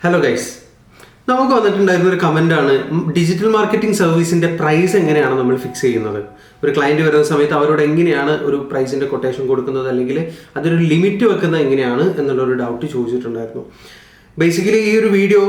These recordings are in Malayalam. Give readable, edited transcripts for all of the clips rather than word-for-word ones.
ഹലോ ഗൈസ്, നമുക്ക് വന്നിട്ടുണ്ടായിരുന്ന ഒരു കമൻ്റാണ് ഡിജിറ്റൽ മാർക്കറ്റിംഗ് സർവീസിൻ്റെ പ്രൈസ് എങ്ങനെയാണ് നമ്മൾ ഫിക്സ് ചെയ്യുന്നത്. ഒരു ക്ലയൻറ്റ് വരുന്ന സമയത്ത് അവരോട് എങ്ങനെയാണ് ഒരു പ്രൈസിൻ്റെ കൊട്ടേഷൻ കൊടുക്കുന്നത്, അല്ലെങ്കിൽ അതൊരു ലിമിറ്റ് വെക്കുന്നത് എങ്ങനെയാണ് എന്നുള്ളൊരു ഡൗട്ട് ചോദിച്ചിട്ടുണ്ടായിരുന്നു. ബേസിക്കലി ഈ ഒരു വീഡിയോ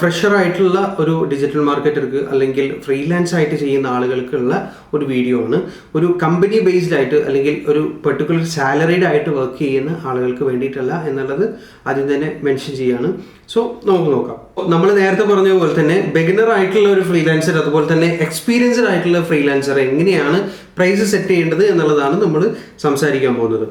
ഫ്രഷർ ആയിട്ടുള്ള ഒരു ഡിജിറ്റൽ മാർക്കറ്റർക്ക് അല്ലെങ്കിൽ ഫ്രീലാൻസ് ആയിട്ട് ചെയ്യുന്ന ആളുകൾക്കുള്ള ഒരു വീഡിയോ ആണ്. ഒരു കമ്പനി ബേസ്ഡ് ആയിട്ട് അല്ലെങ്കിൽ ഒരു പെർട്ടിക്കുലർ സാലറീഡ് ആയിട്ട് വർക്ക് ചെയ്യുന്ന ആളുകൾക്ക് വേണ്ടിയിട്ടല്ല എന്നുള്ളത് ആദ്യം തന്നെ മെൻഷൻ ചെയ്യാണ്. സോ നമുക്ക് നോക്കാം. നമ്മൾ നേരത്തെ പറഞ്ഞ പോലെ തന്നെ ബിഗിനർ ആയിട്ടുള്ള ഒരു ഫ്രീലാൻസർ, അതുപോലെ തന്നെ എക്സ്പീരിയൻസ്ഡ് ആയിട്ടുള്ള ഫ്രീലാൻസർ എങ്ങനെയാണ് പ്രൈസ് സെറ്റ് ചെയ്യേണ്ടത് എന്നുള്ളതാണ് നമ്മൾ സംസാരിക്കാൻ പോകുന്നത്.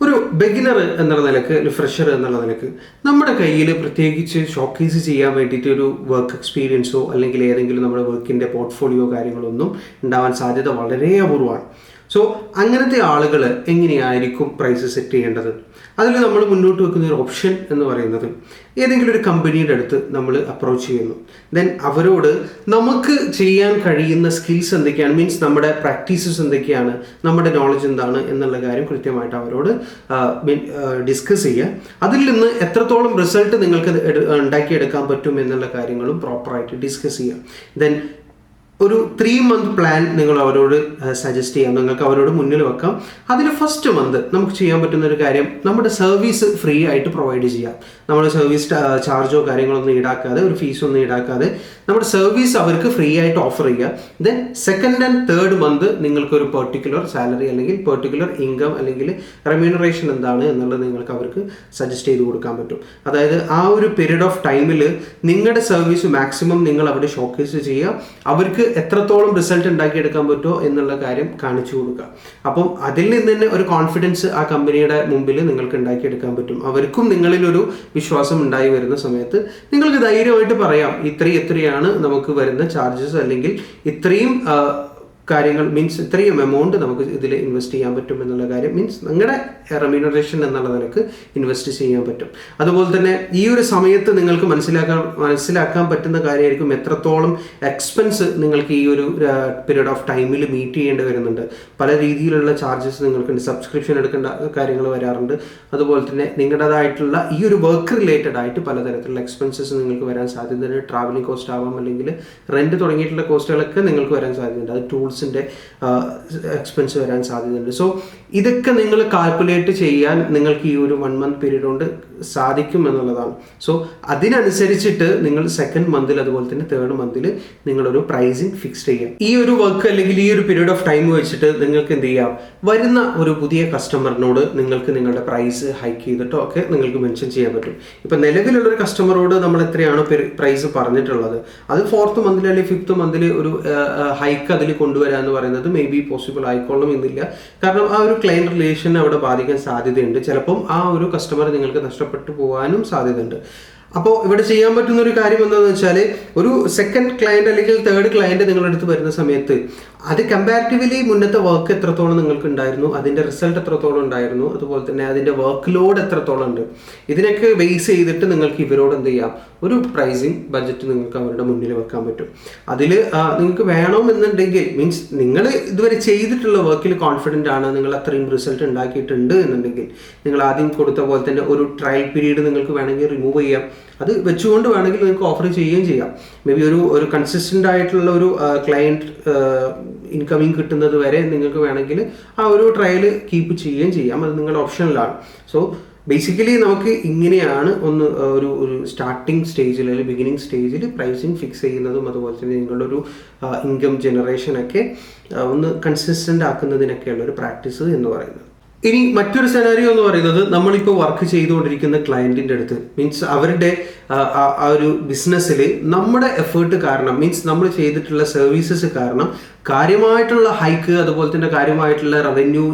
ഒരു ബിഗിനർ എന്നുള്ള നിലക്ക്, ഒരു ഫ്രഷർ എന്നുള്ള നിലക്ക് നമ്മുടെ കയ്യിൽ പ്രത്യേകിച്ച് ഷോക്കേസ് ചെയ്യാൻ വേണ്ടിയിട്ട് ഒരു വർക്ക് എക്സ്പീരിയൻസോ അല്ലെങ്കിൽ ഏതെങ്കിലും നമ്മുടെ വർക്കിൻ്റെ പോർട്ട്ഫോളിയോ കാര്യങ്ങളൊന്നും ഉണ്ടാവാൻ സാധ്യത വളരെ അപൂർവമാണ്. സോ അങ്ങനത്തെ ആളുകൾ എങ്ങനെയായിരിക്കും പ്രൈസ് സെറ്റ് ചെയ്യേണ്ടത്? അതിൽ നമ്മൾ മുന്നോട്ട് വെക്കുന്ന ഒരു ഓപ്ഷൻ എന്ന് പറയുന്നത്, ഏതെങ്കിലും ഒരു കമ്പനിയുടെ അടുത്ത് നമ്മൾ അപ്രോച്ച് ചെയ്യുന്നു. ദെൻ അവരോട് നമുക്ക് ചെയ്യാൻ കഴിയുന്ന സ്കിൽസ് എന്തൊക്കെയാണ്, മീൻസ് നമ്മുടെ പ്രാക്ടീസസ് എന്തൊക്കെയാണ്, നമ്മുടെ നോളജ് എന്താണ് എന്നുള്ള കാര്യം കൃത്യമായിട്ട് അവരോട് ഡിസ്കസ് ചെയ്യുക. അതിൽ നിന്ന് എത്രത്തോളം റിസൾട്ട് നിങ്ങൾക്ക് ഉണ്ടാക്കിയെടുക്കാൻ പറ്റും എന്നുള്ള കാര്യങ്ങളും പ്രോപ്പറായിട്ട് ഡിസ്കസ് ചെയ്യുക. ദെൻ ഒരു 3 month പ്ലാൻ നിങ്ങൾ അവരോട് സജസ്റ്റ് ചെയ്യാം, നിങ്ങൾക്ക് അവരോട് മുന്നിൽ വെക്കാം. അതിൽ ഫസ്റ്റ് മന്ത് നമുക്ക് ചെയ്യാൻ പറ്റുന്ന ഒരു കാര്യം, നമ്മുടെ സർവീസ് ഫ്രീ ആയിട്ട് പ്രൊവൈഡ് ചെയ്യാം. നമ്മുടെ സർവീസ് ചാർജോ കാര്യങ്ങളൊന്നും ഈടാക്കാതെ, ഒരു ഫീസൊന്നും ഈടാക്കാതെ നമ്മുടെ സർവീസ് അവർക്ക് ഫ്രീ ആയിട്ട് ഓഫർ ചെയ്യുക. Then second and third month നിങ്ങൾക്കൊരു പെർട്ടിക്കുലർ സാലറി അല്ലെങ്കിൽ പെർട്ടിക്കുലർ ഇൻകം അല്ലെങ്കിൽ റെമ്യൂണറേഷൻ എന്താണ് എന്നുള്ളത് നിങ്ങൾക്ക് അവർക്ക് സജസ്റ്റ് ചെയ്ത് കൊടുക്കാൻ പറ്റും. അതായത് ആ ഒരു പീരീഡ് ഓഫ് ടൈമിൽ നിങ്ങളുടെ സർവീസ് മാക്സിമം നിങ്ങൾ അവിടെ ഷോക്കേസ് ചെയ്യുക, അവർക്ക് എത്രത്തോളം റിസൾട്ട് ഉണ്ടാക്കിയെടുക്കാൻ പറ്റുമോ എന്നുള്ള കാര്യം കാണിച്ചു കൊടുക്കുക. അപ്പം അതിൽ നിന്ന് തന്നെ ഒരു കോൺഫിഡൻസ് ആ കമ്പനിയുടെ മുമ്പിൽ നിങ്ങൾക്ക് ഉണ്ടാക്കിയെടുക്കാൻ പറ്റും. അവർക്കും നിങ്ങളിലൊരു വിശ്വാസം ഉണ്ടായി വരുന്ന സമയത്ത് നിങ്ങൾക്ക് ധൈര്യമായിട്ട് പറയാം, ഇത്രയാണ് നമുക്ക് വരുന്ന ചാർജസ്, അല്ലെങ്കിൽ ഇത്രയും കാര്യങ്ങൾ, മീൻസ് ഇത്രയും എമൗണ്ട് നമുക്ക് ഇതിൽ ഇൻവെസ്റ്റ് ചെയ്യാൻ പറ്റും എന്നുള്ള കാര്യം, മീൻസ് നിങ്ങളുടെ റെമ്യൂണറേഷൻ എന്നുള്ള നിലക്ക് ഇൻവെസ്റ്റ് ചെയ്യാൻ പറ്റും. അതുപോലെ തന്നെ ഈ ഒരു സമയത്ത് നിങ്ങൾക്ക് മനസ്സിലാക്കാൻ പറ്റുന്ന കാര്യമായിരിക്കും എത്രത്തോളം എക്സ്പെൻസ് നിങ്ങൾക്ക് ഈ ഒരു പീരീഡ് ഓഫ് ടൈമിൽ മീറ്റ് ചെയ്യേണ്ടി വരുന്നുണ്ട്. പല രീതിയിലുള്ള ചാർജസ് നിങ്ങൾക്കുണ്ട്, സബ്സ്ക്രിപ്ഷൻ എടുക്കേണ്ട കാര്യങ്ങൾ വരാറുണ്ട്. അതുപോലെ തന്നെ നിങ്ങളുടേതായിട്ടുള്ള ഈ ഒരു വർക്ക് റിലേറ്റഡ് ആയിട്ട് പലതരത്തിലുള്ള എക്സ്പെൻസസ് നിങ്ങൾക്ക് വരാൻ സാധ്യതയുണ്ട്. ട്രാവലിംഗ് കോസ്റ്റ് ആവാം, അല്ലെങ്കിൽ റെന്റ് തുടങ്ങിയിട്ടുള്ള കോസ്റ്റുകളൊക്കെ നിങ്ങൾക്ക് വരാൻ സാധ്യതയുണ്ട്. അത് ടൂൾസിൻ്റെ എക്സ്പെൻസ് വരാൻ സാധ്യതയുണ്ട്. സോ ഇതൊക്കെ നിങ്ങൾ കാൽക്കുലേറ്റ് ചെയ്യാൻ നിങ്ങൾക്ക് ഈ ഒരു 1 month പീരീഡ് കൊണ്ട് സാധിക്കും എന്നുള്ളതാണ്. സോ അതിനനുസരിച്ചിട്ട് നിങ്ങൾ സെക്കൻഡ് മന്തിൽ അതുപോലെ തന്നെ തേർഡ് മന്തിൽ നിങ്ങളൊരു പ്രൈസിങ് ഫിക്സ് ചെയ്യുക. ഈ ഒരു വർക്ക് അല്ലെങ്കിൽ ഈ ഒരു പീരീഡ് ഓഫ് ടൈം വെച്ചിട്ട് നിങ്ങൾക്ക് എന്ത് ചെയ്യാം, വരുന്ന ഒരു പുതിയ കസ്റ്റമറിനോട് നിങ്ങൾക്ക് നിങ്ങളുടെ പ്രൈസ് ഹൈക്ക് ചെയ്തിട്ടോ ഒക്കെ നിങ്ങൾക്ക് മെൻഷൻ ചെയ്യാൻ പറ്റും. ഇപ്പം നിലവിലുള്ളൊരു കസ്റ്റമറോട് നമ്മൾ എത്രയാണോ പ്രൈസ് പറഞ്ഞിട്ടുള്ളത്, അത് 4th മന്തിൽ അല്ലെങ്കിൽ 5th മന്തിൽ ഒരു ഹൈക്ക് അതിൽ കൊണ്ടുവരാൻ എന്ന് പറയുന്നത് മേ ബി പോസിബിൾ ആയിക്കോളും എന്നില്ല. കാരണം ആ ഒരു ക്ലയൻറ്റ് റിലേഷൻ അവിടെ ബാധിക്കാൻ സാധ്യതയുണ്ട്. ചിലപ്പം ആ ഒരു കസ്റ്റമർ നിങ്ങൾക്ക് നഷ്ടപ്പെട്ടു പോകാനും സാധ്യതയുണ്ട്. അപ്പോൾ ഇവിടെ ചെയ്യാൻ പറ്റുന്ന ഒരു കാര്യം എന്താണെന്ന് വെച്ചാൽ, ഒരു സെക്കൻഡ് ക്ലയൻറ്റ് അല്ലെങ്കിൽ തേർഡ് ക്ലയൻറ്റ് നിങ്ങളുടെ അടുത്ത് വരുന്ന സമയത്ത് അത് കമ്പാരിറ്റീവ്ലി മുന്നത്തെ വർക്ക് എത്രത്തോളം നിങ്ങൾക്ക് ഉണ്ടായിരുന്നു, അതിൻ്റെ റിസൾട്ട് എത്രത്തോളം ഉണ്ടായിരുന്നു, അതുപോലെ തന്നെ അതിൻ്റെ വർക്ക് ലോഡ് എത്രത്തോളം ഉണ്ട്, ഇതിനൊക്കെ ബേസ് ചെയ്തിട്ട് നിങ്ങൾക്ക് ഇവരോട് എന്ത് ചെയ്യാം, ഒരു പ്രൈസിങ് ബഡ്ജറ്റ് നിങ്ങൾക്ക് അവരുടെ മുന്നിൽ വെക്കാൻ പറ്റും. അതിൽ നിങ്ങൾക്ക് വേണമെന്നുണ്ടെങ്കിൽ, മീൻസ് നിങ്ങൾ ഇതുവരെ ചെയ്തിട്ടുള്ള വർക്കിൽ കോൺഫിഡൻ്റ് ആണ്, നിങ്ങൾ അത്രയും റിസൾട്ട് ഉണ്ടാക്കിയിട്ടുണ്ട് എന്നുണ്ടെങ്കിൽ നിങ്ങൾ ആദ്യം കൊടുത്ത പോലെ തന്നെ ഒരു ട്രയൽ പീരീഡ് നിങ്ങൾക്ക് വേണമെങ്കിൽ റിമൂവ് ചെയ്യാം. അത് വെച്ചുകൊണ്ട് വേണമെങ്കിൽ നിങ്ങൾക്ക് ഓഫർ ചെയ്യുകയും ചെയ്യാം. മേ ബി ഒരു കൺസിസ്റ്റൻ്റ് ആയിട്ടുള്ള ഒരു ക്ലയൻറ്റ് ഇൻകമിങ് കിട്ടുന്നത് വരെ നിങ്ങൾക്ക് വേണമെങ്കിൽ ആ ഒരു ട്രയൽ കീപ്പ് ചെയ്യുകയും ചെയ്യാം. അത് നിങ്ങളുടെ ഓപ്ഷനിലാണ്. സോ ബേസിക്കലി നമുക്ക് ഇങ്ങനെയാണ് ഒരു സ്റ്റാർട്ടിങ് സ്റ്റേജിൽ അല്ലെങ്കിൽ ബിഗിനിങ് സ്റ്റേജിൽ പ്രൈസിങ് ഫിക്സ് ചെയ്യുന്നതും അതുപോലെ തന്നെ നിങ്ങളുടെ ഒരു ഇൻകം ജനറേഷനൊക്കെ ഒന്ന് കൺസിസ്റ്റൻ്റ് ആക്കുന്നതിനൊക്കെയുള്ള ഒരു പ്രാക്ടീസ് എന്ന് പറയുന്നത്. ഇനി മറ്റൊരു സെനാരിയോ എന്ന് പറയുന്നത്, നമ്മളിപ്പോൾ വർക്ക് ചെയ്തുകൊണ്ടിരിക്കുന്ന ക്ലയൻറ്റിൻ്റെ അടുത്ത്, മീൻസ് അവരുടെ ആ ഒരു ബിസിനസ്സിൽ നമ്മുടെ എഫേർട്ട് കാരണം, മീൻസ് നമ്മൾ ചെയ്തിട്ടുള്ള സർവീസസ് കാരണം കാര്യമായിട്ടുള്ള ഹൈക്ക് അതുപോലെ തന്നെ കാര്യമായിട്ടുള്ള റവന്യൂ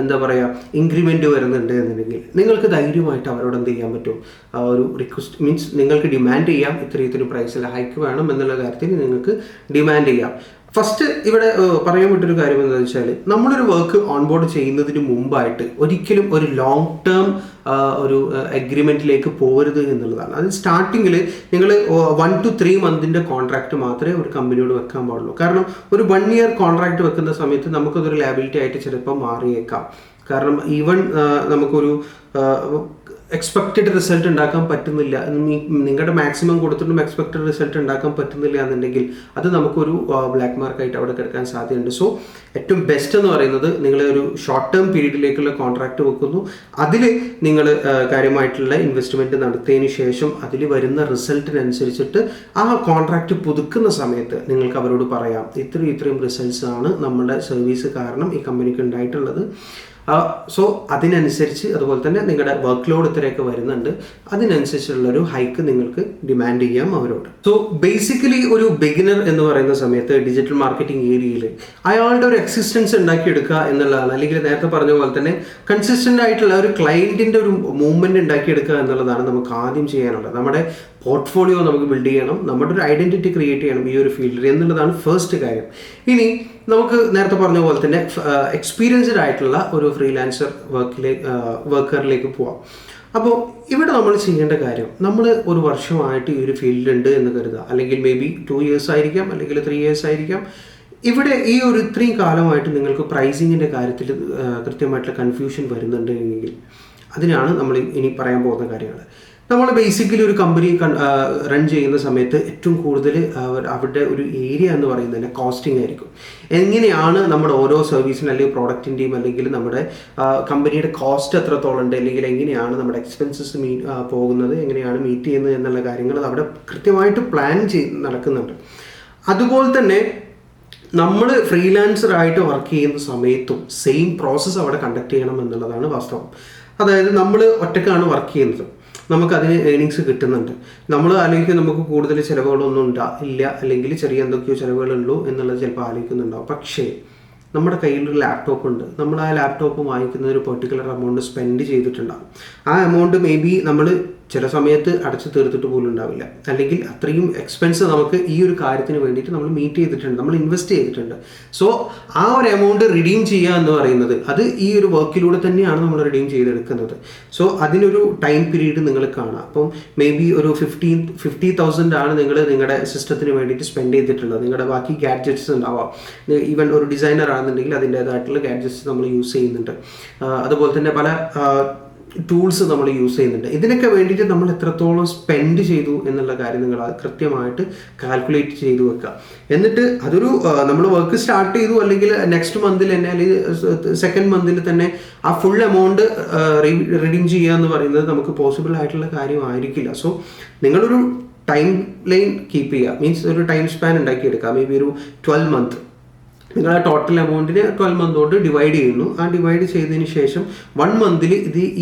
എന്താ പറയുക ഇൻക്രിമെൻറ്റ് വരുന്നുണ്ട് എന്നുണ്ടെങ്കിൽ നിങ്ങൾക്ക് ധൈര്യമായിട്ട് അവരോട് എന്ത് ചെയ്യാൻ പറ്റും, ഒരു റിക്വസ്റ്റ്, മീൻസ് നിങ്ങൾക്ക് ഡിമാൻഡ് ചെയ്യാം, ഇത്രയും പ്രൈസിൽ ഹൈക്ക് വേണം എന്നുള്ള കാര്യത്തിൽ നിങ്ങൾക്ക് ഡിമാൻഡ് ചെയ്യാം. ഫസ്റ്റ് ഇവിടെ പറയാൻ പറ്റൊരു കാര്യം എന്താണെന്ന് വെച്ചാൽ, നമ്മളൊരു വർക്ക് ഓൺബോർഡ് ചെയ്യുന്നതിന് മുമ്പായിട്ട് ഒരിക്കലും ഒരു ലോങ് ടേം ഒരു അഗ്രിമെൻറ്റിലേക്ക് പോകരുത് എന്നുള്ളതാണ്. അത് സ്റ്റാർട്ടിങ്ങിൽ നിങ്ങൾ 1 to 3 months കോൺട്രാക്റ്റ് മാത്രമേ ഒരു കമ്പനിയോട് വെക്കാൻ പാടുള്ളൂ. കാരണം ഒരു 1 year കോൺട്രാക്റ്റ് വെക്കുന്ന സമയത്ത് നമുക്കതൊരു ലയബിലിറ്റി ആയിട്ട് ചിലപ്പോൾ മാറിയേക്കാം. കാരണം ഈവൻ നമുക്കൊരു എക്സ്പെക്റ്റഡ് റിസൾട്ട് ഉണ്ടാക്കാൻ പറ്റുന്നില്ല, നിങ്ങളുടെ മാക്സിമം കൊടുത്തിട്ടും എക്സ്പെക്റ്റഡ് റിസൾട്ട് ഉണ്ടാക്കാൻ പറ്റുന്നില്ല എന്നുണ്ടെങ്കിൽ അത് നമുക്കൊരു ബ്ലാക്ക് മാർക്കായിട്ട് അവിടെ കിടക്കാൻ സാധ്യതയുണ്ട്. സോ ഏറ്റവും ബെസ്റ്റ് എന്ന് പറയുന്നത് നിങ്ങൾ ഒരു ഷോർട്ട് ടേം പീരീഡിലേക്കുള്ള കോൺട്രാക്ട് വെക്കുന്നു, അതിൽ നിങ്ങൾ കാര്യമായിട്ടുള്ള ഇൻവെസ്റ്റ്മെൻറ്റ് നടത്തിയതിന് ശേഷം അതിൽ വരുന്ന റിസൾട്ടിനനുസരിച്ചിട്ട് ആ കോൺട്രാക്റ്റ് പുതുക്കുന്ന സമയത്ത് നിങ്ങൾക്ക് അവരോട് പറയാം ഇത്രയും റിസൾട്ട്സ് ആണ് നമ്മുടെ സർവീസ് കാരണം ഈ കമ്പനിക്ക് ഉണ്ടായിട്ടുള്ളത്. സോ അതിനനുസരിച്ച് അതുപോലെ തന്നെ നിങ്ങളുടെ വർക്ക് ലോഡ് ഇത്രയൊക്കെ വരുന്നുണ്ട്, അതിനനുസരിച്ചുള്ളൊരു ഹൈക്ക് നിങ്ങൾക്ക് ഡിമാൻഡ് ചെയ്യാം അവരോട്. സോ ബേസിക്കലി ഒരു ബിഗിനർ എന്ന് പറയുന്ന സമയത്ത് ഡിജിറ്റൽ മാർക്കറ്റിംഗ് ഏരിയയിൽ അയാളുടെ ഒരു എക്സിസ്റ്റൻസ് ഉണ്ടാക്കിയെടുക്കുക എന്നുള്ളതാണ്, അല്ലെങ്കിൽ നേരത്തെ പറഞ്ഞ പോലെ തന്നെ കൺസിസ്റ്റൻ്റ് ആയിട്ടുള്ള ഒരു ക്ലയൻറ്റിൻ്റെ ഒരു മൂവ്മെൻറ്റ് ഉണ്ടാക്കിയെടുക്കുക എന്നുള്ളതാണ് നമുക്ക് ആദ്യം ചെയ്യാനുള്ളത്. നമ്മുടെ പോർട്ട്ഫോളിയോ നമുക്ക് ബിൽഡ് ചെയ്യണം, നമ്മുടെ ഒരു ഐഡൻറ്റിറ്റി ക്രിയേറ്റ് ചെയ്യണം ഈ ഒരു ഫീൽഡിൽ എന്നുള്ളതാണ് ഫസ്റ്റ് കാര്യം. ഇനി നമുക്ക് നേരത്തെ പറഞ്ഞ പോലെ തന്നെ എക്സ്പീരിയൻസ്ഡ് ആയിട്ടുള്ള ഒരു ഫ്രീലാൻസർ വർക്കറിലേക്ക് പോവാം. അപ്പോൾ ഇവിടെ നമ്മൾ ചെയ്യേണ്ട കാര്യം, നമ്മൾ ഒരു വർഷമായിട്ട് ഈ ഒരു ഫീൽഡിലുണ്ട് എന്ന് കരുതുക, അല്ലെങ്കിൽ മേ ബി 2 years ആയിരിക്കാം, അല്ലെങ്കിൽ 3 years ആയിരിക്കാം. ഇവിടെ ഈ ഒരു ഇത്രയും കാലമായിട്ട് നിങ്ങൾക്ക് പ്രൈസിങ്ങിൻ്റെ കാര്യത്തിൽ കൃത്യമായിട്ടുള്ള കൺഫ്യൂഷൻ വരുന്നുണ്ട് എങ്കിൽ അതിനാണ് നമ്മൾ ഇനി പറയാൻ പോകുന്ന കാര്യങ്ങൾ. നമ്മൾ ബേസിക്കലി ഒരു കമ്പനി റൺ ചെയ്യുന്ന സമയത്ത് ഏറ്റവും കൂടുതൽ അവരുടെ ഒരു ഏരിയ എന്ന് പറയുന്നത് തന്നെ കോസ്റ്റിംഗ് ആയിരിക്കും. എങ്ങനെയാണ് നമ്മുടെ ഓരോ സർവീസിനും അല്ലെങ്കിൽ പ്രോഡക്റ്റിൻ്റെയും അല്ലെങ്കിൽ നമ്മുടെ കമ്പനിയുടെ കോസ്റ്റ് എത്രത്തോളം ഉണ്ട്, അല്ലെങ്കിൽ എങ്ങനെയാണ് നമ്മുടെ എക്സ്പെൻസസ് പോകുന്നത്, എങ്ങനെയാണ് മീറ്റ് ചെയ്യുന്നത് എന്നുള്ള കാര്യങ്ങൾ അവിടെ കൃത്യമായിട്ട് പ്ലാൻ നടക്കുന്നുണ്ട്. അതുപോലെ തന്നെ നമ്മൾ ഫ്രീലാൻസറായിട്ട് വർക്ക് ചെയ്യുന്ന സമയത്തും സെയിം പ്രോസസ്സ് അവിടെ കണ്ടക്ട് ചെയ്യണം എന്നുള്ളതാണ് വാസ്തവം. അതായത് നമ്മൾ ഒറ്റക്കാണ് വർക്ക് ചെയ്യുന്നത്, നമുക്കതിന് ഏണിങ്സ് കിട്ടുന്നുണ്ട്. നമ്മൾ ആലോചിക്കും നമുക്ക് കൂടുതൽ ചിലവുകളൊന്നും ഇല്ല, അല്ലെങ്കിൽ ചെറിയ എന്തൊക്കെയോ ചിലവുകളുള്ളൂ എന്നുള്ളത് ചിലപ്പോൾ ആലോചിക്കുന്നുണ്ടാവും. പക്ഷേ നമ്മുടെ കയ്യിലൊരു ലാപ്ടോപ്പ് ഉണ്ട്, നമ്മൾ ആ ലാപ്ടോപ്പ് വാങ്ങിക്കുന്ന ഒരു പെർട്ടിക്കുലർ എമൗണ്ട് സ്പെൻഡ് ചെയ്തിട്ടുണ്ടാകും. ആ എമൗണ്ട് മേ ബി നമ്മൾ ചില സമയത്ത് അടച്ചു തീർത്തിട്ട് പോലും ഉണ്ടാവില്ല, അല്ലെങ്കിൽ അത്രയും എക്സ്പെൻസ് നമുക്ക് ഈ ഒരു കാര്യത്തിന് വേണ്ടിയിട്ട് നമ്മൾ മീറ്റ് ചെയ്തിട്ടുണ്ട്, നമ്മൾ ഇൻവെസ്റ്റ് ചെയ്തിട്ടുണ്ട്. സോ ആ ഒരു എമൗണ്ട് റിഡീം ചെയ്യുക എന്ന് പറയുന്നത് അത് ഈ ഒരു വർക്കിലൂടെ തന്നെയാണ് നമ്മൾ റിഡീം ചെയ്തെടുക്കുന്നത്. സോ അതിനൊരു ടൈം പീരീഡ് നിങ്ങൾ കാണാം. അപ്പം മേ ബി ഒരു 50,000 ആണ് നിങ്ങൾ നിങ്ങളുടെ സിസ്റ്റത്തിന് വേണ്ടിയിട്ട് സ്പെൻഡ് ചെയ്തിട്ടുള്ളത്. നിങ്ങളുടെ ബാക്കി ഗാഡ്ജറ്റ്സ് ഉണ്ടാവാം, ഈവൻ ഒരു ഡിസൈനർ ആണെന്നുണ്ടെങ്കിൽ അതിൻ്റേതായിട്ടുള്ള ഗാഡ്ജറ്റ്സ് നമ്മൾ യൂസ് ചെയ്യുന്നുണ്ട്, അതുപോലെ തന്നെ പല ടൂൾസ് നമ്മൾ യൂസ് ചെയ്യുന്നുണ്ട്. ഇതിനൊക്കെ വേണ്ടിയിട്ട് നമ്മൾ എത്രത്തോളം സ്പെൻഡ് ചെയ്തു എന്നുള്ള കാര്യം നിങ്ങൾ കൃത്യമായിട്ട് കാൽക്കുലേറ്റ് ചെയ്തു വെക്കുക. എന്നിട്ട് അതൊരു നമ്മൾ വർക്ക് സ്റ്റാർട്ട് ചെയ്തു അല്ലെങ്കിൽ നെക്സ്റ്റ് മന്തിൽ തന്നെ അല്ലെങ്കിൽ സെക്കൻഡ് മന്തിൽ തന്നെ ആ ഫുൾ എമൗണ്ട് റിഡീം ചെയ്യുക എന്ന് പറയുന്നത് നമുക്ക് പോസിബിൾ ആയിട്ടുള്ള കാര്യമായിരിക്കില്ല. സോ നിങ്ങളൊരു ടൈം ലൈൻ കീപ്പ് ചെയ്യുക, മീൻസ് ഒരു ടൈം സ്പാൻ ഉണ്ടാക്കിയെടുക്കുക. മേ ബി ഒരു 12 month നിങ്ങൾ ആ ടോട്ടൽ എമൗണ്ടിനെ 12 month കൊണ്ട് ഡിവൈഡ് ചെയ്യുന്നു. ആ ഡിവൈഡ് ചെയ്തതിന് ശേഷം 1 month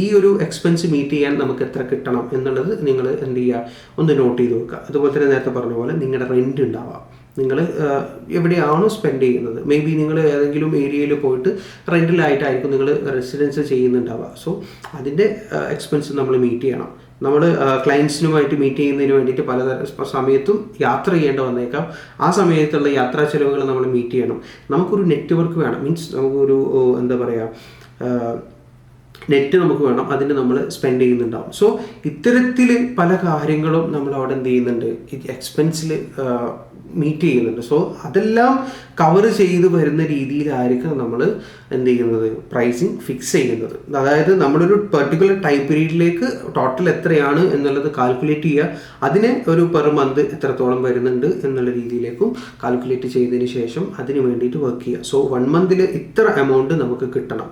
ഈ ഒരു എക്സ്പെൻസ് മീറ്റ് ചെയ്യാൻ നമുക്ക് എത്ര കിട്ടണം എന്നുള്ളത് നിങ്ങൾ എന്ത് ചെയ്യുക, ഒന്ന് നോട്ട് ചെയ്ത് വെക്കുക. അതുപോലെ തന്നെ നേരത്തെ പറഞ്ഞ പോലെ നിങ്ങളുടെ റെൻറ്റ് ഉണ്ടാവാം, നിങ്ങൾ എവിടെയാണോ സ്പെൻഡ് ചെയ്യുന്നത്. മേ ബി നിങ്ങൾ ഏതെങ്കിലും ഏരിയയിൽ പോയിട്ട് റെൻറ്റിലായിട്ടായിരിക്കും നിങ്ങൾ റെസിഡൻസ് ചെയ്യുന്നുണ്ടാവുക. സോ അതിൻ്റെ എക്സ്പെൻസ് നമ്മൾ മീറ്റ് ചെയ്യണം. നമ്മൾ ക്ലയൻസിനുമായിട്ട് മീറ്റ് ചെയ്യുന്നതിന് വേണ്ടിയിട്ട് പല സമയത്തും യാത്ര ചെയ്യേണ്ടി വന്നേക്കാം. ആ സമയത്തുള്ള യാത്രാ ചിലവുകൾ നമ്മൾ മീറ്റ് ചെയ്യണം. നമുക്കൊരു നെറ്റ്വർക്ക് വേണം, മീൻസ് നമുക്കൊരു എന്താ പറയുക, നെറ്റ് നമുക്ക് വേണം, അതിന് നമ്മൾ സ്പെൻഡ് ചെയ്യുന്നുണ്ടാവും. സോ ഇത്തരത്തിൽ പല കാര്യങ്ങളും നമ്മൾ അവിടെ എന്ത് ചെയ്യുന്നുണ്ട്, എക്സ്പെൻസിൽ മീറ്റ് ചെയ്യുന്നുണ്ട്. സോ അതെല്ലാം കവർ ചെയ്ത് വരുന്ന രീതിയിലായിരിക്കും നമ്മൾ എന്ത് ചെയ്യുന്നത്, പ്രൈസിങ് ഫിക്സ് ചെയ്യുന്നത്. അതായത് നമ്മളൊരു പെർട്ടിക്കുലർ ടൈം പീരീഡിലേക്ക് ടോട്ടൽ എത്രയാണ് എന്നുള്ളത് കാൽക്കുലേറ്റ് ചെയ്യുക, അതിനെ ഒരു പെർ മന്ത് എത്രത്തോളം വരുന്നുണ്ട് എന്നുള്ള രീതിയിലേക്കും കാൽക്കുലേറ്റ് ചെയ്തതിന് ശേഷം അതിന് വേണ്ടിയിട്ട് വർക്ക് ചെയ്യുക. സോ 1 month ഇത്ര എമൗണ്ട് നമുക്ക് കിട്ടണം.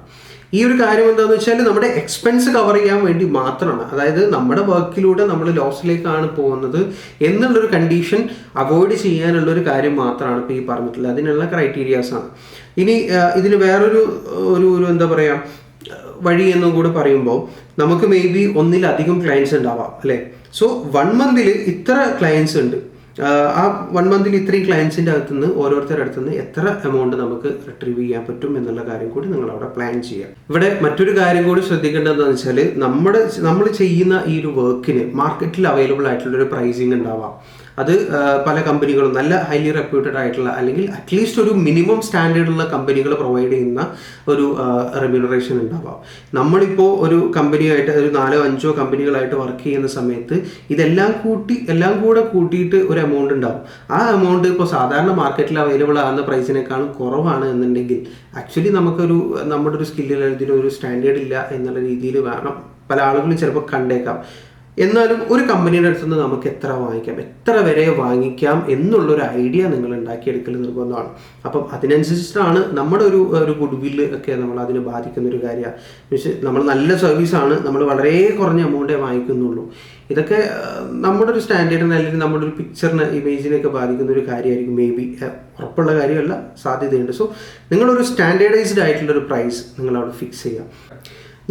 ഈ ഒരു കാര്യം എന്താണെന്ന് വെച്ചാൽ നമ്മുടെ എക്സ്പെൻസ് കവർ ചെയ്യാൻ വേണ്ടി മാത്രമാണ്. അതായത് നമ്മുടെ വർക്കിലൂടെ നമ്മൾ ലോസിലേക്കാണ് പോകുന്നത് എന്നുള്ളൊരു കണ്ടീഷൻ അവോയ്ഡ് ചെയ്യാനുള്ളൊരു കാര്യം മാത്രമാണ് ഇപ്പോൾ ഈ പറഞ്ഞിട്ടുള്ളത്. അതിനുള്ള ക്രൈറ്റീരിയാസാണ്. ഇനി ഇതിന് വേറൊരു എന്താ പറയുക വഴി എന്നും കൂടെ പറയുമ്പോൾ നമുക്ക് മേ ബി ഒന്നിലധികം ക്ലയൻസ് ഉണ്ടാവാം അല്ലേ. സോ 1 month ഇത്ര ക്ലയൻസ് ഉണ്ട്, ആ 1 month ഇത്രയും ക്ലയൻസിൻ്റെ അകത്തുനിന്ന് ഓരോരുത്തരുടെ അടുത്തുനിന്ന് എത്ര എമൗണ്ട് നമുക്ക് റിട്രീവ് ചെയ്യാൻ പറ്റും എന്നുള്ള കാര്യം കൂടി നിങ്ങൾ അവിടെ പ്ലാൻ ചെയ്യുക. ഇവിടെ മറ്റൊരു കാര്യം കൂടി ശ്രദ്ധിക്കേണ്ടതെന്ന് വെച്ചാൽ നമ്മൾ ചെയ്യുന്ന ഈ ഒരു വർക്കിന് മാർക്കറ്റിൽ അവൈലബിൾ ആയിട്ടുള്ളൊരു പ്രൈസിങ് ഉണ്ടാവാം. അത് പല കമ്പനികളും നല്ല ഹൈലി റെപ്യൂട്ടഡ് ആയിട്ടുള്ള അല്ലെങ്കിൽ അറ്റ്ലീസ്റ്റ് ഒരു മിനിമം സ്റ്റാൻഡേർഡുള്ള കമ്പനികൾ പ്രൊവൈഡ് ചെയ്യുന്ന ഒരു റെമ്യൂണറേഷൻ ഉണ്ടാവാം. നമ്മളിപ്പോൾ ഒരു കമ്പനിയായിട്ട് ഒരു 4-5 കമ്പനികളായിട്ട് വർക്ക് ചെയ്യുന്ന സമയത്ത് ഇതെല്ലാം കൂടെ കൂട്ടിയിട്ട് ഒരു എമൗണ്ട് ഉണ്ടാവും. ആ എമൗണ്ട് ഇപ്പോൾ സാധാരണ മാർക്കറ്റിൽ അവൈലബിൾ ആകുന്ന പ്രൈസിനേക്കാളും കുറവാണ് എന്നുണ്ടെങ്കിൽ ആക്ച്വലി നമ്മുടെ ഒരു സ്കില്ലിൽ ഇതിനൊരു സ്റ്റാൻഡേർഡ് ഇല്ല എന്നുള്ള രീതിയിൽ വേണം പല ആളുകളും ചിലപ്പോൾ കണ്ടേക്കാം. എന്നാലും ഒരു കമ്പനിയുടെ അടുത്ത് നിന്ന് നമുക്ക് എത്ര വാങ്ങിക്കാം, എത്ര വരെ വാങ്ങിക്കാം എന്നുള്ളൊരു ഐഡിയ നിങ്ങൾ ഉണ്ടാക്കിയെടുക്കൽ നിർബന്ധമാണ്. അപ്പം അതിനനുസരിച്ചിട്ടാണ് നമ്മുടെ ഒരു ഗുഡ് വില്ല് ഒക്കെ നമ്മൾ അതിന് ബാധിക്കുന്ന ഒരു കാര്യമാണ്. മീൻസ് നമ്മൾ നല്ല സർവീസാണ്, നമ്മൾ വളരെ കുറഞ്ഞ എമൗണ്ടേ വാങ്ങിക്കുന്നുള്ളൂ. ഇതൊക്കെ നമ്മുടെ ഒരു സ്റ്റാൻഡേർഡിന് അല്ലെങ്കിൽ നമ്മുടെ ഒരു പിക്ചറിന്, ഇമേജിനെയൊക്കെ ബാധിക്കുന്ന ഒരു കാര്യമായിരിക്കും. മേ ബി ഉറപ്പുള്ള കാര്യമല്ല, സാധ്യതയുണ്ട്. സോ നിങ്ങളൊരു സ്റ്റാൻഡേർഡൈസ്ഡ് ആയിട്ടുള്ളൊരു പ്രൈസ് നിങ്ങളവിടെ ഫിക്സ് ചെയ്യാം.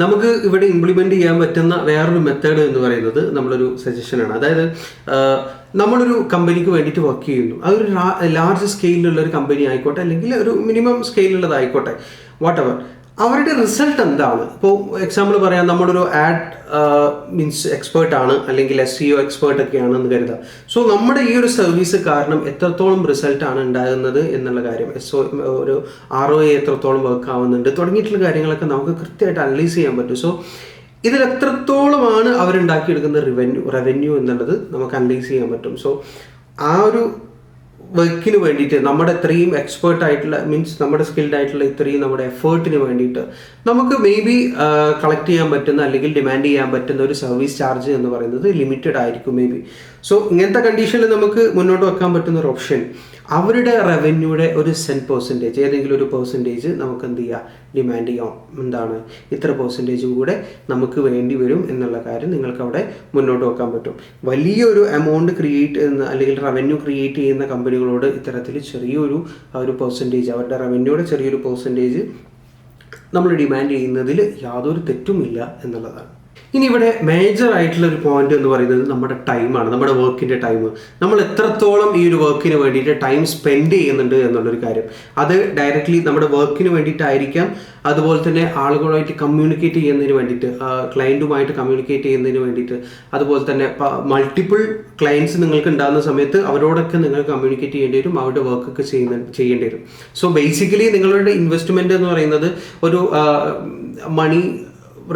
നമുക്ക് ഇവിടെ ഇംപ്ലിമെൻ്റ് ചെയ്യാൻ പറ്റുന്ന വേറൊരു മെത്തേഡ് എന്ന് പറയുന്നത് നമ്മളൊരു സജഷനാണ്. അതായത് നമ്മളൊരു കമ്പനിക്ക് വേണ്ടിയിട്ട് വർക്ക് ചെയ്യുന്നു, അതൊരു ലാർജ് സ്കെയിലുള്ള ഒരു കമ്പനി ആയിക്കോട്ടെ അല്ലെങ്കിൽ ഒരു മിനിമം സ്കെയിലുള്ളതായിക്കോട്ടെ, വാട്ട് എവർ, അവരുടെ റിസൾട്ട് എന്താണ്. ഇപ്പോൾ എക്സാമ്പിൾ പറയാം, നമ്മളൊരു ആഡ് മീൻസ് എക്സ്പേർട്ടാണ് അല്ലെങ്കിൽ SEO എക്സ്പേർട്ട് ഒക്കെയാണെന്ന് കരുതാം. സോ നമ്മുടെ ഈ ഒരു സർവീസ് കാരണം എത്രത്തോളം റിസൾട്ടാണ് ഉണ്ടാകുന്നത് എന്നുള്ള കാര്യം, ഒരു ROI എത്രത്തോളം വർക്ക് ആവുന്നുണ്ട് തുടങ്ങിയിട്ടുള്ള കാര്യങ്ങളൊക്കെ നമുക്ക് കൃത്യമായിട്ട് അനലൈസ് ചെയ്യാൻ പറ്റും. സോ ഇതിൽ എത്രത്തോളമാണ് അവരുണ്ടാക്കിയെടുക്കുന്ന റവന്യൂ എന്നുള്ളത് നമുക്ക് അനലൈസ് ചെയ്യാൻ പറ്റും. സോ ആ ഒരു വർക്കിന് വേണ്ടിയിട്ട് നമ്മുടെ ഇത്രയും എക്സ്പേർട്ട് ആയിട്ടുള്ള മീൻസ് നമ്മുടെ സ്കിൽഡ് ആയിട്ടുള്ള ഇത്രയും നമ്മുടെ എഫേർട്ടിന് വേണ്ടിയിട്ട് നമുക്ക് മേ ബി കളക്ട് ചെയ്യാൻ പറ്റുന്ന അല്ലെങ്കിൽ ഡിമാൻഡ് ചെയ്യാൻ പറ്റുന്ന ഒരു സർവീസ് ചാർജ് എന്ന് പറയുന്നത് ലിമിറ്റഡ് ആയിരിക്കും മേ ബി. സോ ഇങ്ങനത്തെ കണ്ടീഷനിൽ നമുക്ക് മുന്നോട്ട് വെക്കാൻ പറ്റുന്ന ഒരു ഓപ്ഷൻ അവരുടെ റവന്യൂയുടെ ഒരു % ഏതെങ്കിലും ഒരു പെർസെൻറ്റേജ് നമുക്ക് എന്ത് ചെയ്യാം, ഡിമാൻഡ് ചെയ്യാം. എന്താണ്, ഇത്ര പെർസെൻറ്റേജും കൂടെ നമുക്ക് വേണ്ടി വരും എന്നുള്ള കാര്യം നിങ്ങൾക്ക് അവിടെ മുന്നോട്ട് വെക്കാൻ പറ്റും. വലിയൊരു എമൗണ്ട് ക്രിയേറ്റ് ചെയ്യുന്ന അല്ലെങ്കിൽ റവന്യൂ ക്രിയേറ്റ് ചെയ്യുന്ന കമ്പനികളോട് ഇത്തരത്തിൽ ചെറിയൊരു പെർസെൻറ്റേജ്, അവരുടെ റവന്യൂയുടെ ചെറിയൊരു പെർസെൻറ്റേജ് നമ്മൾ ഡിമാൻഡ് ചെയ്യുന്നതിൽ യാതൊരു തെറ്റുമില്ല എന്നുള്ളതാണ്. ഇനി ഇവിടെ മേജർ ആയിട്ടുള്ള ഒരു പോയിന്റ് എന്ന് പറയുന്നത് നമ്മുടെ ടൈമാണ്, നമ്മുടെ വർക്കിൻ്റെ ടൈം. നമ്മൾ എത്രത്തോളം ഈ ഒരു വർക്കിന് വേണ്ടിയിട്ട് ടൈം സ്പെൻഡ് ചെയ്യുന്നുണ്ട് എന്നുള്ളൊരു കാര്യം. അത് ഡയറക്റ്റ്ലി നമ്മുടെ വർക്കിന് വേണ്ടിയിട്ടായിരിക്കാം, അതുപോലെ തന്നെ ആളുകളുമായിട്ട് കമ്മ്യൂണിക്കേറ്റ് ചെയ്യുന്നതിന് വേണ്ടിയിട്ട്, ക്ലയൻറ്റുമായിട്ട് കമ്മ്യൂണിക്കേറ്റ് ചെയ്യുന്നതിന് വേണ്ടിയിട്ട്, അതുപോലെ തന്നെ മൾട്ടിപ്പിൾ ക്ലയൻറ്റ്സ് നിങ്ങൾക്ക് ഉണ്ടാകുന്ന സമയത്ത് അവരോടൊക്കെ നിങ്ങൾ കമ്മ്യൂണിക്കേറ്റ് ചെയ്യേണ്ടി വരും, അവരുടെ വർക്കൊക്കെ ചെയ്യേണ്ടി വരും. സോ ബേസിക്കലി നിങ്ങളുടെ ഇൻവെസ്റ്റ്മെൻറ്റ് എന്ന് പറയുന്നത് ഒരു മണി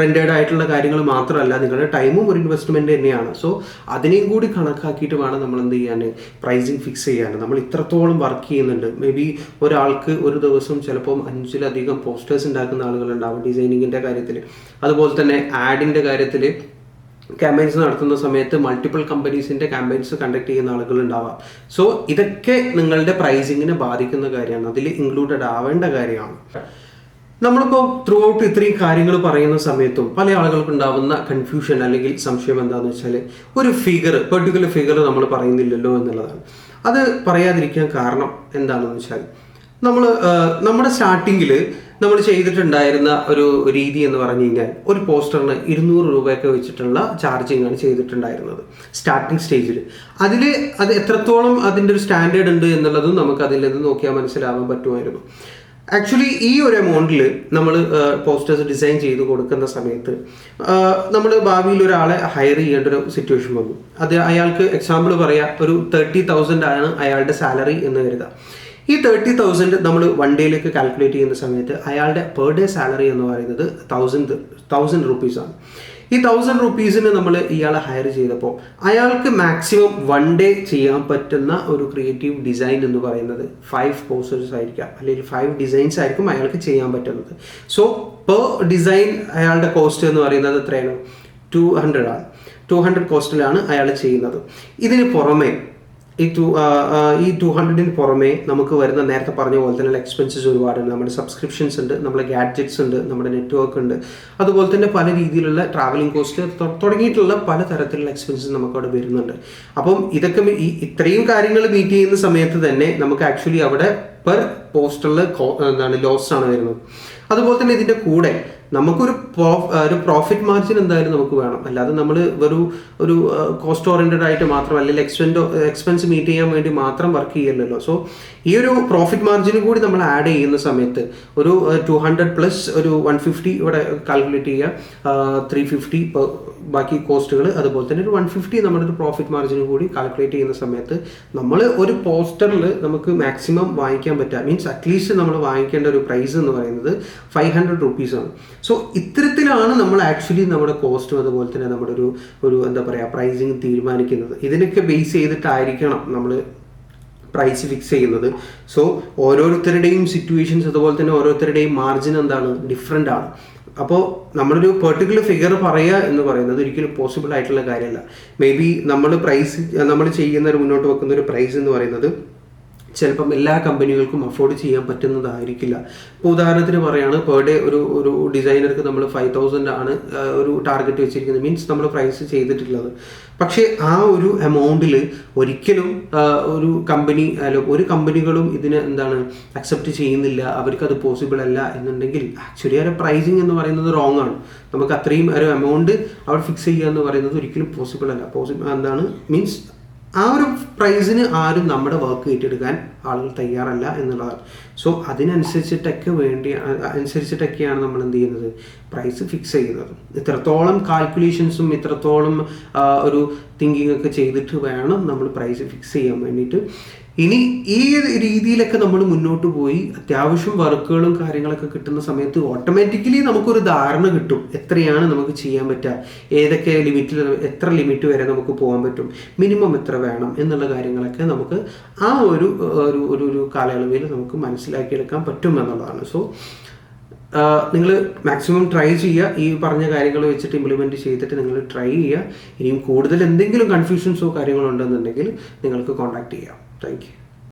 റെൻറ്റഡ് ആയിട്ടുള്ള കാര്യങ്ങൾ മാത്രമല്ല, നിങ്ങളുടെ ടൈമും ഒരു ഇൻവെസ്റ്റ്മെൻറ്റ് തന്നെയാണ്. സോ അതിനെയും കൂടി കണക്കാക്കിയിട്ട് വേണം നമ്മൾ എന്ത് ചെയ്യാൻ, പ്രൈസിങ് ഫിക്സ് ചെയ്യാൻ. നമ്മൾ ഇത്രത്തോളം വർക്ക് ചെയ്യുന്നുണ്ട്. മേ ബി ഒരാൾക്ക് ഒരു ദിവസം ചിലപ്പം 5-ലധികം പോസ്റ്റേഴ്സ് ഉണ്ടാക്കുന്ന ആളുകളുണ്ടാവും ഡിസൈനിങ്ങിൻ്റെ കാര്യത്തിൽ. അതുപോലെ തന്നെ ആഡിൻ്റെ കാര്യത്തിൽ ക്യാമ്പയിൻസ് നടത്തുന്ന സമയത്ത് മൾട്ടിപ്പിൾ കമ്പനീസിൻ്റെ ക്യാമ്പയിൻസ് കണ്ടക്ട് ചെയ്യുന്ന ആളുകളുണ്ടാവാം. സോ ഇതൊക്കെ നിങ്ങളുടെ പ്രൈസിങ്ങിനെ ബാധിക്കുന്ന കാര്യമാണ്, അതിൽ ഇൻക്ലൂഡഡ് ആവേണ്ട കാര്യമാണ്. നമ്മളിപ്പോൾ ത്രൂ ഔട്ട് ഇത്രയും കാര്യങ്ങൾ പറയുന്ന സമയത്തും പല ആളുകൾക്ക് ഉണ്ടാവുന്ന കൺഫ്യൂഷൻ അല്ലെങ്കിൽ സംശയം എന്താണെന്ന് വെച്ചാൽ, ഒരു പെർട്ടിക്കുലർ ഫിഗർ നമ്മൾ പറയുന്നില്ലല്ലോ എന്നുള്ളതാണ്. അത് പറയാതിരിക്കാൻ കാരണം എന്താണെന്ന് വെച്ചാൽ, നമ്മുടെ സ്റ്റാർട്ടിങ്ങിൽ നമ്മൾ ചെയ്തിട്ടുണ്ടായിരുന്ന ഒരു രീതി എന്ന് പറഞ്ഞു കഴിഞ്ഞാൽ, ഒരു പോസ്റ്ററിന് 200 രൂപയൊക്കെ വെച്ചിട്ടുള്ള ചാർജിങ് ആണ് ചെയ്തിട്ടുണ്ടായിരുന്നത് സ്റ്റാർട്ടിങ് സ്റ്റേജിൽ. അത് എത്രത്തോളം അതിൻ്റെ ഒരു സ്റ്റാൻഡേർഡ് ഉണ്ട് എന്നുള്ളതും നമുക്ക് അതിൽ നിന്ന് നോക്കിയാൽ മനസ്സിലാവാൻ പറ്റുമായിരുന്നു. ആക്ച്വലി ഈ ഒരു എമൗണ്ടിൽ നമ്മൾ പോസ്റ്റേഴ്സ് ഡിസൈൻ ചെയ്ത് കൊടുക്കുന്ന സമയത്ത് നമ്മൾ ഭാവിയിൽ ഒരാളെ ഹയർ ചെയ്യേണ്ട ഒരു സിറ്റുവേഷൻ വന്നു. അത് അയാൾക്ക് എക്സാമ്പിൾ പറയാം, ഒരു 30,000 ആണ് അയാളുടെ സാലറി എന്ന് കരുതാം. ഈ 30,000 നമ്മൾ 1 ഡേയിലേക്ക് കാൽക്കുലേറ്റ് ചെയ്യുന്ന സമയത്ത് അയാളുടെ പെർ ഡേ സാലറി എന്ന് പറയുന്നത് 1000 റുപ്പീസാണ്. ഈ 1000 റുപ്പീസിന് നമ്മൾ ഇയാളെ ഹയർ ചെയ്തപ്പോൾ അയാൾക്ക് മാക്സിമം 1 ഡേ ചെയ്യാൻ പറ്റുന്ന ഒരു ക്രിയേറ്റീവ് ഡിസൈൻ എന്ന് പറയുന്നത് 5 പോസ്റ്റേഴ്സ് ആയിരിക്കാം, അല്ലെങ്കിൽ 5 ഡിസൈൻസ് ആയിരിക്കും അയാൾക്ക് ചെയ്യാൻ പറ്റുന്നത്. സോ പെർ ഡിസൈൻ അയാളുടെ കോസ്റ്റ് എന്ന് പറയുന്നത് എത്രയാണ്, 200 ആണ്. 200 കോസ്റ്റിലാണ് അയാൾ ചെയ്യുന്നത്. ഇതിന് പുറമെ ഈ 200-ന് പുറമെ നമുക്ക് വരുന്ന നേരത്തെ പറഞ്ഞ പോലെ തന്നെ എക്സ്പെൻസസ് ഒരുപാടുണ്ട്. നമ്മുടെ സബ്സ്ക്രിപ്ഷൻസ് ഉണ്ട്, നമ്മുടെ ഗാഡ്ജറ്റ്സ് ഉണ്ട്, നമ്മുടെ നെറ്റ്വർക്ക് ഉണ്ട്, അതുപോലെ തന്നെ പല രീതിയിലുള്ള ട്രാവലിംഗ് കോസ്റ്റ് തുടങ്ങിയിട്ടുള്ള പല തരത്തിലുള്ള എക്സ്പെൻസസ് നമുക്ക് അവിടെ വരുന്നുണ്ട്. അപ്പം ഇതൊക്കെ ഇത്രയും കാര്യങ്ങൾ മീറ്റ് ചെയ്യുന്ന സമയത്ത് തന്നെ നമുക്ക് ആക്ച്വലി അവിടെ പെർ പോസ്റ്ററിൽ ലോസ് ആണ് വരുന്നത്. അതുപോലെ തന്നെ ഇതിൻ്റെ കൂടെ നമുക്കൊരു പ്രോഫിറ്റ് മാർജിൻ എന്തായാലും നമുക്ക് വേണം. അല്ലാതെ നമ്മൾ ഒരു കോസ്റ്റ് ഓറിയൻറ്റഡ് ആയിട്ട് മാത്രം അല്ലെങ്കിൽ എക്സ്പെൻസ് മീറ്റ് ചെയ്യാൻ വേണ്ടി മാത്രം വർക്ക് ചെയ്യല്ലോ. സോ ഈ ഒരു പ്രോഫിറ്റ് മാർജിനും കൂടി നമ്മൾ ആഡ് ചെയ്യുന്ന സമയത്ത് ഒരു 200+ ഒരു 150 ഇവിടെ കാൽക്കുലേറ്റ് ചെയ്യുക, 350 ബാക്കി കോസ്റ്റുകൾ, അതുപോലെ തന്നെ ഒരു 150 നമ്മുടെ ഒരു പ്രോഫിറ്റ് മാർജിനും കൂടി കാൽക്കുലേറ്റ് ചെയ്യുന്ന സമയത്ത് നമ്മൾ ഒരു പോസ്റ്ററിൽ നമുക്ക് മാക്സിമം വാങ്ങിക്കാൻ പറ്റുക, മീൻസ് അറ്റ്ലീസ്റ്റ് നമ്മൾ വാങ്ങിക്കേണ്ട ഒരു പ്രൈസ് എന്ന് പറയുന്നത് 500 റുപ്പീസാണ്. സോ ഇത്തരത്തിലാണ് നമ്മൾ ആക്ച്വലി നമ്മുടെ കോസ്റ്റും അതുപോലെ തന്നെ നമ്മുടെ ഒരു എന്താ പറയുക പ്രൈസിങ് തീരുമാനിക്കുന്നത്. ഇതിനൊക്കെ ബേസ് ചെയ്തിട്ടായിരിക്കണം നമ്മൾ പ്രൈസ് ഫിക്സ് ചെയ്യുന്നത്. സോ ഓരോരുത്തരുടെയും സിറ്റുവേഷൻസ് അതുപോലെ തന്നെ ഓരോരുത്തരുടെയും മാർജിൻ എന്താണ്, ഡിഫറെൻ്റ് ആണ്. അപ്പോൾ നമ്മളൊരു പെർട്ടിക്കുലർ ഫിഗർ പറയുക എന്ന് പറയുന്നത് ഒരിക്കലും പോസിബിൾ ആയിട്ടുള്ള കാര്യമല്ല. മേ ബി നമ്മൾ ചെയ്യുന്ന ഒരു മുന്നോട്ട് വെക്കുന്ന ഒരു പ്രൈസ് എന്ന് പറയുന്നത് ചിലപ്പം എല്ലാ കമ്പനികൾക്കും അഫോർഡ് ചെയ്യാൻ പറ്റുന്നതായിരിക്കില്ല. ഇപ്പോൾ ഉദാഹരണത്തിന് പറയുകയാണ്, പെർ ഡേ ഒരു ഡിസൈനർക്ക് നമ്മൾ 5000 ആണ് ഒരു ടാർഗറ്റ് വെച്ചിരിക്കുന്നത്, മീൻസ് നമ്മൾ പ്രൈസ് ചെയ്തിട്ടുള്ളത്. പക്ഷേ ആ ഒരു എമൗണ്ടിൽ ഒരിക്കലും ഒരു കമ്പനികളും ഇതിന് അക്സെപ്റ്റ് ചെയ്യുന്നില്ല, അവർക്കത് പോസിബിൾ അല്ല എന്നുണ്ടെങ്കിൽ ആക്ച്വലി ആ പ്രൈസിങ് എന്ന് പറയുന്നത് റോങ് ആണ്. നമുക്ക് അത്രയും ഒരു എമൗണ്ട് അവിടെ ഫിക്സ് ചെയ്യുക എന്ന് പറയുന്നത് ഒരിക്കലും പോസിബിൾ അല്ല. മീൻസ് ആ ഒരു പ്രൈസിന് ആരും നമ്മുടെ വർക്ക് ഏറ്റെടുക്കാൻ ആളുകൾ തയ്യാറല്ല എന്നുള്ളതാണ്. സോ അനുസരിച്ചിട്ടൊക്കെയാണ് നമ്മൾ എന്ത് ചെയ്യുന്നത്, പ്രൈസ് ഫിക്സ് ചെയ്യുന്നത്. ഇത്രത്തോളം കാൽക്കുലേഷൻസും ഇത്രത്തോളം ഒരു തിങ്കിങ് ഒക്കെ ചെയ്തിട്ട് വേണം നമ്മൾ പ്രൈസ് ഫിക്സ് ചെയ്യാൻ വേണ്ടിയിട്ട്. ഇനി ഈ രീതിയിലൊക്കെ നമ്മൾ മുന്നോട്ട് പോയി അത്യാവശ്യം വർക്കുകളും കാര്യങ്ങളൊക്കെ കിട്ടുന്ന സമയത്ത് ഓട്ടോമാറ്റിക്കലി നമുക്കൊരു ധാരണ കിട്ടും എത്രയാണ് നമുക്ക് ചെയ്യാൻ പറ്റുക, ഏതൊക്കെ എത്ര ലിമിറ്റ് വരെ നമുക്ക് പോകാൻ പറ്റും, മിനിമം എത്ര വേണം എന്നുള്ള കാര്യങ്ങളൊക്കെ നമുക്ക് ആ ഒരു കാലയളവിൽ നമുക്ക് മനസ്സിലാക്കിയെടുക്കാൻ പറ്റും എന്നുള്ളതാണ്. സോ നിങ്ങൾ മാക്സിമം ട്രൈ ചെയ്യുക. ഈ പറഞ്ഞ കാര്യങ്ങൾ വെച്ചിട്ട് ഇംപ്ലിമെൻറ്റ് ചെയ്തിട്ട് നിങ്ങൾ ട്രൈ ചെയ്യുക. ഇനിയും കൂടുതൽ എന്തെങ്കിലും കൺഫ്യൂഷൻസോ കാര്യങ്ങളോ ഉണ്ടെന്നുണ്ടെങ്കിൽ നിങ്ങൾക്ക് കോൺടാക്ട് ചെയ്യാം. Thank you.